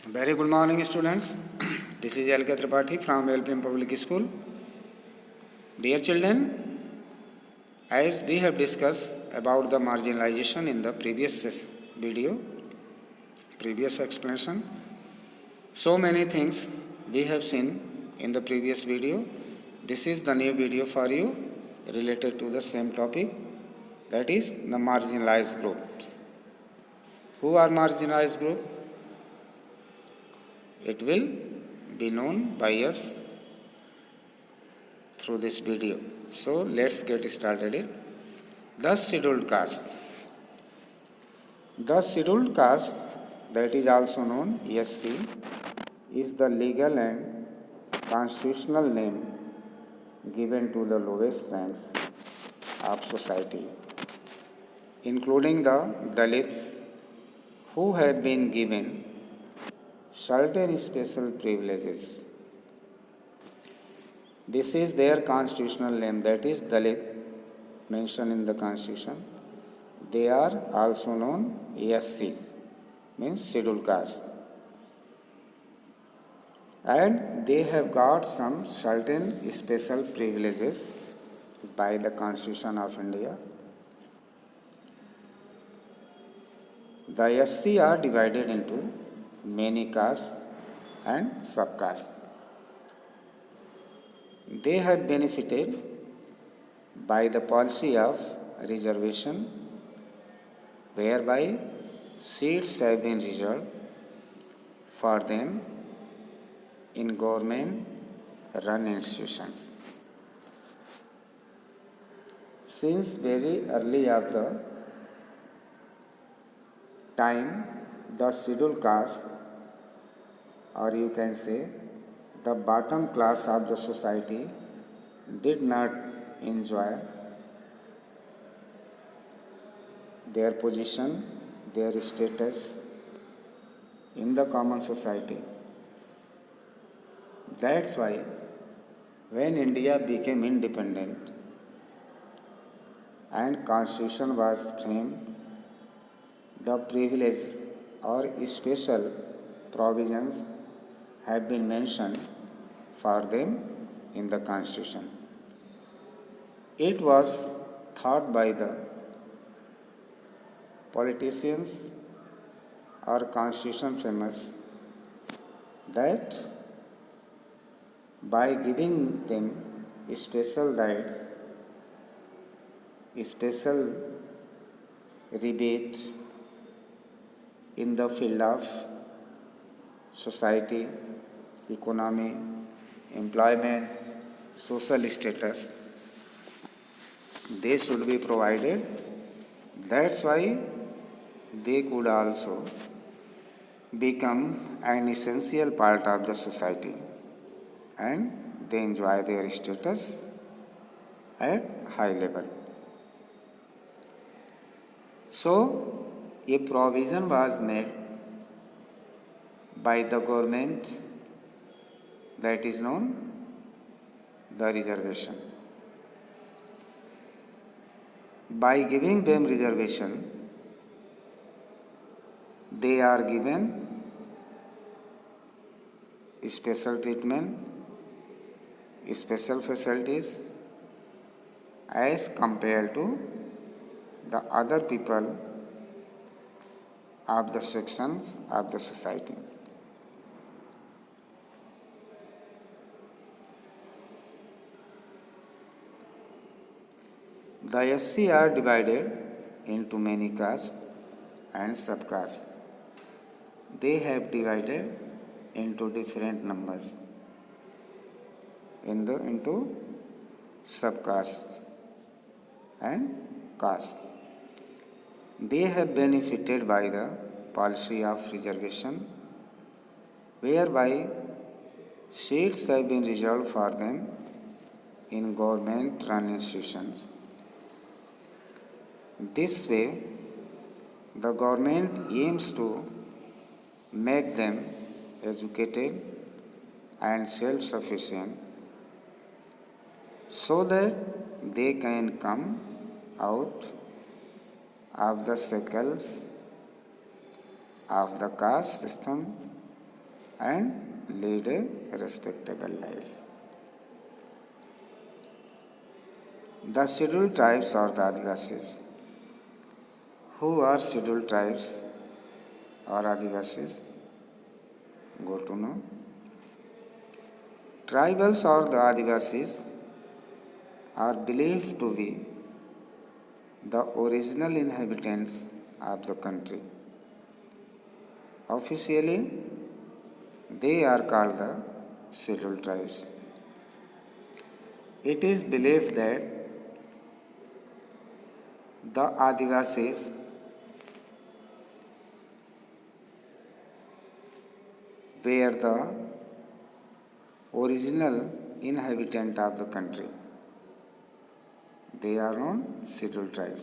Very good morning, students. This is L.K. Tripathi from LPM Public School. Dear children, as we have discussed about the marginalization in the previous video, previous explanation, so many things we have seen in the previous video. This is the new video for you related to the same topic, that is the marginalized groups. Who are marginalized group? It will be known by us through this video. So let's get started. The scheduled caste. The scheduled caste, that is also known SC, is the legal and constitutional name given to the lowest ranks of society, including the Dalits, who have been given certain special privileges. This is their constitutional name, that is Dalit, mentioned in the constitution. They are also known SC, means scheduled caste. And they have got some certain special privileges by the Constitution of India. The SC are divided into many castes and subcastes. They have benefited by the policy of reservation, whereby seats have been reserved for them in government run institutions. Since very early of the time, the scheduled caste, or you can say the bottom class of the society, did not enjoy their position, their status in the common society. That's why when India became independent and constitution was framed, the privileges or special provisions have been mentioned for them in the constitution. It was thought by the politicians or constitution framers that by giving them special rights, special rebate in the field of society, economy, employment, social status, they should be provided. That's why they could also become an essential part of the society and they enjoy their status at high level. So, a provision was made by the government that is known the reservation. By giving them reservation, they are given special treatment, special facilities as compared to the other people of the sections of the society. The SC are divided into many castes and subcastes. They have divided into different numbers into subcastes and castes. They have benefited by the policy of reservation, whereby seats have been reserved for them in government run institutions. This way, the government aims to make them educated and self-sufficient so that they can come out of the shackles of the caste system and lead a respectable life. The scheduled tribes or the Adivasis. Who are scheduled tribes or Adivasis? Go to know. Tribals or the Adivasis are believed to be the original inhabitants of the country. Officially, they are called the scheduled tribes. It is believed that the Adivasis were the original inhabitant of the country. They are known scheduled tribes.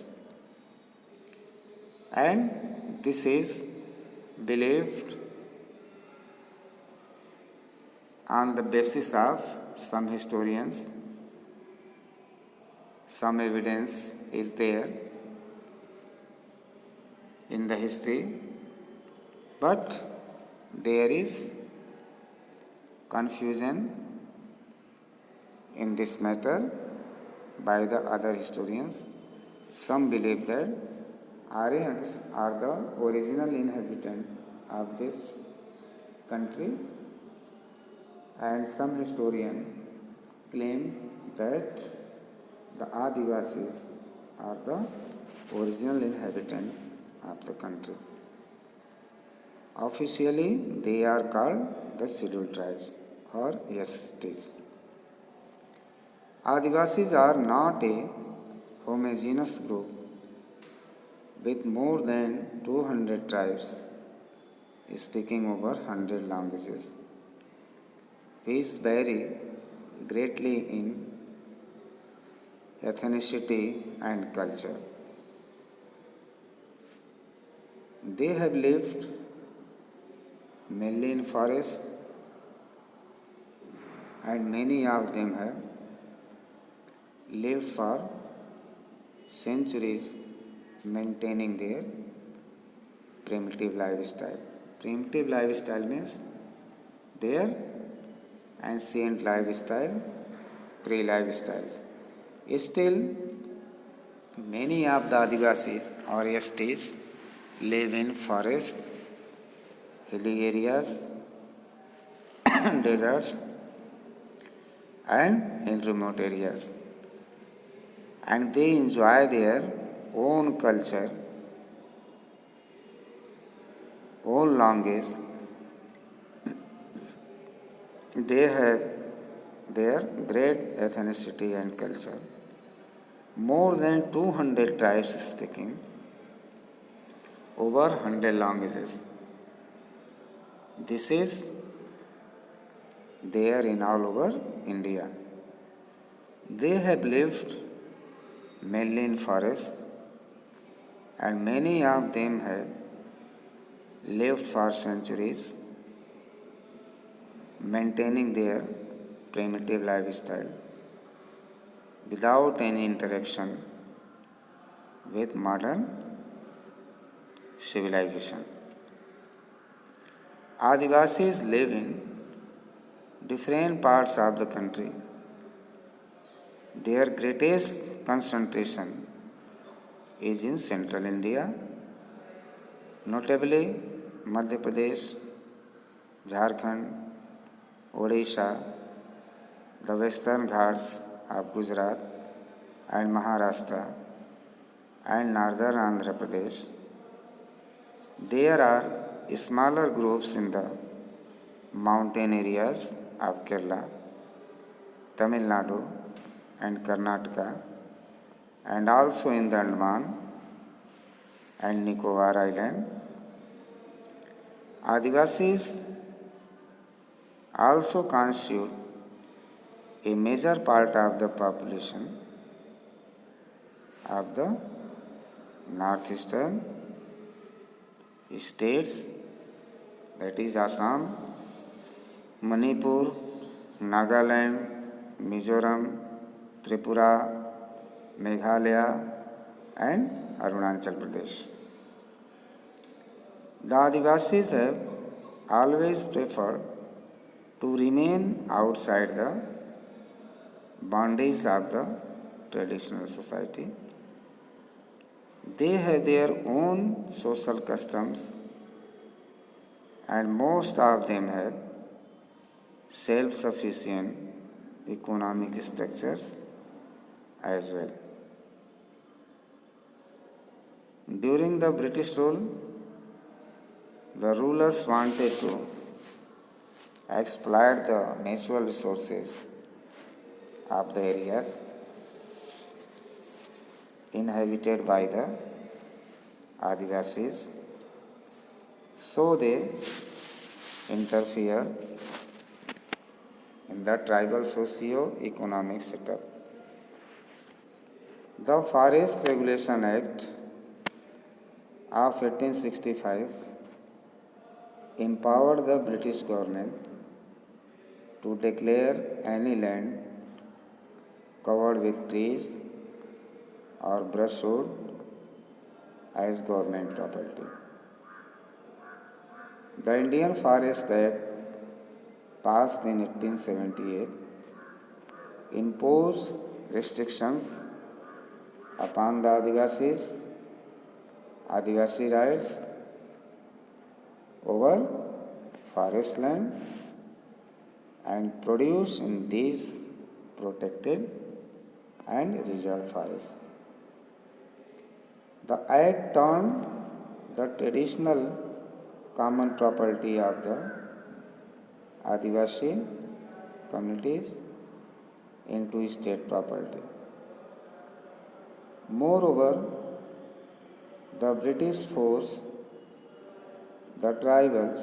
And this is believed on the basis of some historians. Some evidence is there in the history, but there is confusion in this matter by the other historians. Some believe that Aryans are the original inhabitant of this country, and some historians claim that the Adivasis are the original inhabitant of the country. Officially, they are called the scheduled tribes or STs. Adivasis are not a homogeneous group with more than 200 tribes speaking over 100 languages, which vary greatly in ethnicity and culture. They have lived mainly in forests, and many of them have lived for centuries maintaining their primitive lifestyle. Primitive lifestyle means their ancient lifestyle, pre-lifestyles. Still, many of the Adivasis or STs live in forests, hilly areas, deserts, and in remote areas. And they enjoy their own culture, own language. They have their great ethnicity and culture. More than 200 tribes speaking over 100 languages. This is there in all over India. They have lived mainly in forests, and many of them have lived for centuries maintaining their primitive lifestyle without any interaction with modern civilization. Adivasis live in different parts of the country. Their greatest concentration is in central India, notably Madhya Pradesh, Jharkhand, Odisha, the western Ghats of Gujarat and Maharashtra, and northern Andhra Pradesh. There are smaller groups in the mountain areas of Kerala, Tamil Nadu, and Karnataka, and also in the Andaman and Nicobar Island. Adivasis also constitute a major part of the population of the northeastern states, that is Assam, Manipur, Nagaland, Mizoram, Tripura, Meghalaya, and Arunachal Pradesh. The Adivasis have always prefer to remain outside the boundaries of the traditional society. They have their own social customs, and most of them have self sufficient economic structures as well. During the British rule, the rulers wanted to exploit the natural resources of the areas inhabited by the Adivasis, so they interfere in the tribal socio-economic setup. The Forest Regulation Act of 1865 empowered the British government to declare any land covered with trees or brushwood as government property. The Indian Forest Act, passed in 1878, imposed restrictions upon the Adivasi rights over forest land and produce in these protected and reserved forests. The Act turned the traditional common property of the Adivasi communities into state property. Moreover, the British forced the tribals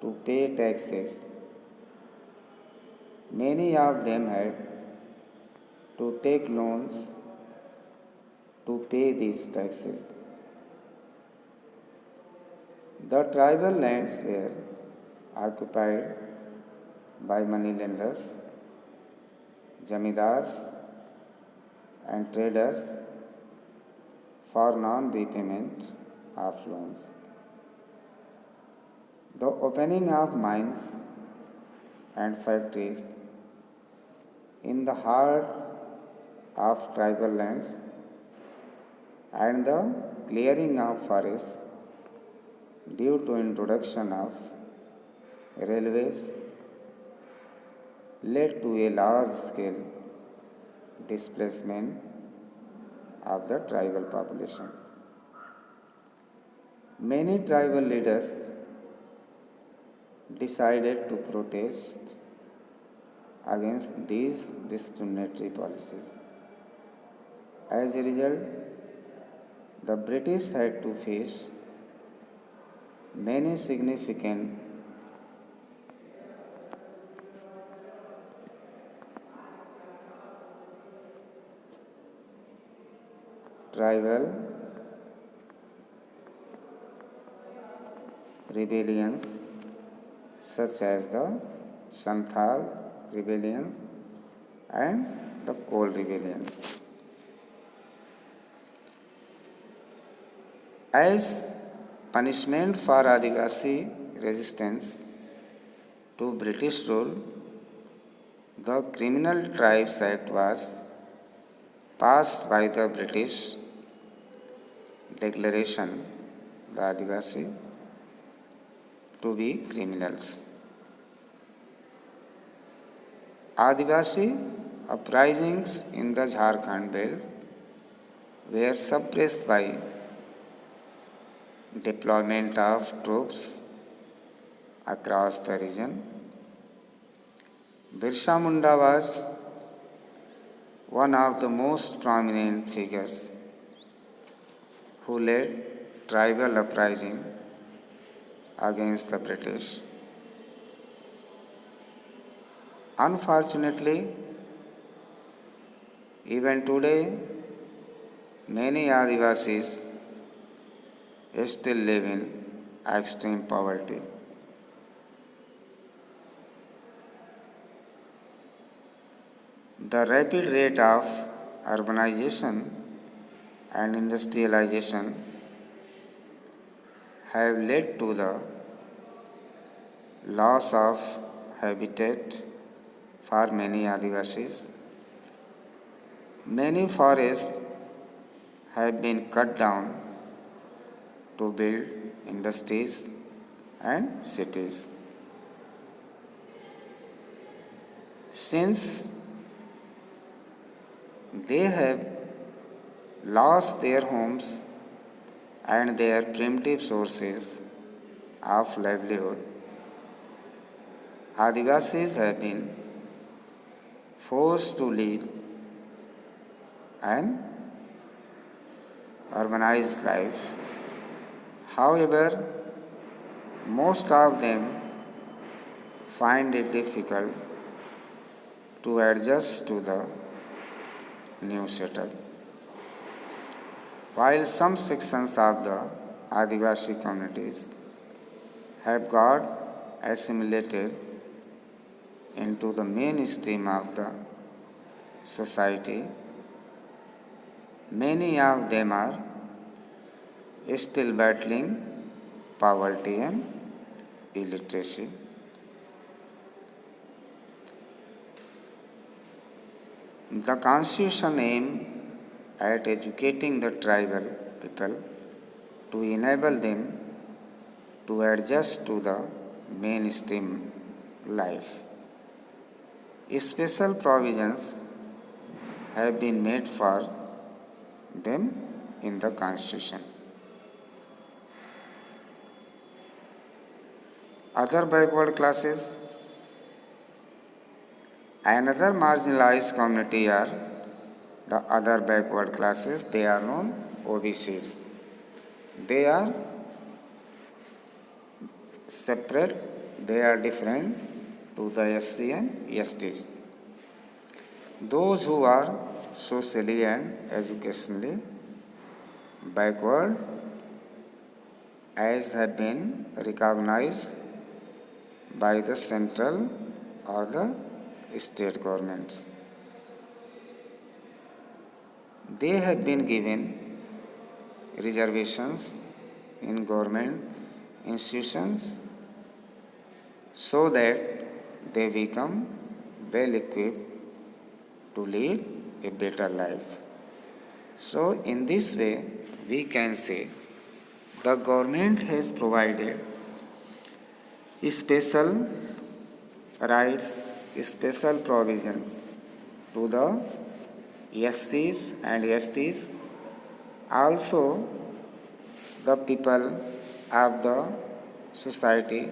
to pay taxes. Many of them had to take loans to pay these taxes. The tribal lands were occupied by moneylenders, jamidars, and traders for non-repayment of loans. The opening of mines and factories in the heart of tribal lands and the clearing of forests due to introduction of railways led to a large scale displacement of the tribal population. Many tribal leaders decided to protest against these discriminatory policies. As a result, the British had to face many significant tribal rebellions such as the Santhal rebellions and the Coal rebellions. As punishment for Adivasi resistance to British rule, the Criminal Tribes Act was passed by the British declaration the Adivasi to be criminals. Adivasi uprisings in the Jharkhand belt were suppressed by deployment of troops across the region. Birsa Munda was one of the most prominent figures who led tribal uprising against the British. Unfortunately, even today, many Adivasis still live in extreme poverty. The rapid rate of urbanization and industrialization have led to the loss of habitat for many Adivasis. Many forests have been cut down to build industries and cities. Since they have lost their homes and their primitive sources of livelihood, Adivasis have been forced to lead an urbanized life. However, most of them find it difficult to adjust to the new setup. While some sections of the Adivasi communities have got assimilated into the mainstream of the society, many of them are still battling poverty and illiteracy. The Constitution aimed at educating the tribal people to enable them to adjust to the mainstream life. Special provisions have been made for them in the Constitution. Other backward classes. Another marginalized community are the other backward classes. They are known OBCs. They are separate, they are different to the SC and STs. Those who are socially and educationally backward, as have been recognized by the central or the state governments. They have been given reservations in government institutions so that they become well equipped to lead a better life. So, in this way, we can say the government has provided special rights, special provisions to the SCs and STs, also the people of the society,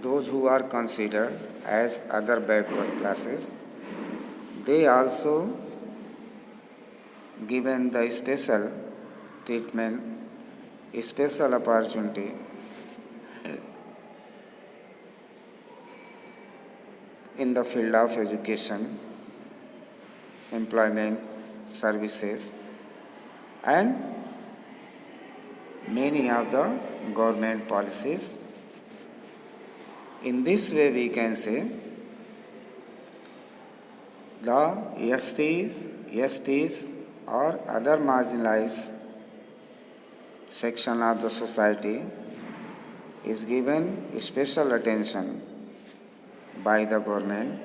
those who are considered as other backward classes, they also given the special treatment, special opportunity in the field of education, employment, services, and many of the government policies. In this way, we can say the SCs, STs, or other marginalized section of the society is given special attention by the government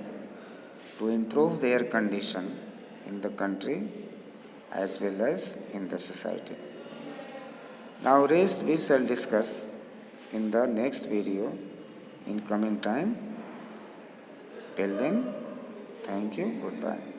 to improve their condition in the country as well as in the society. Now rest we shall discuss in the next video in coming time. Till then, thank you, goodbye.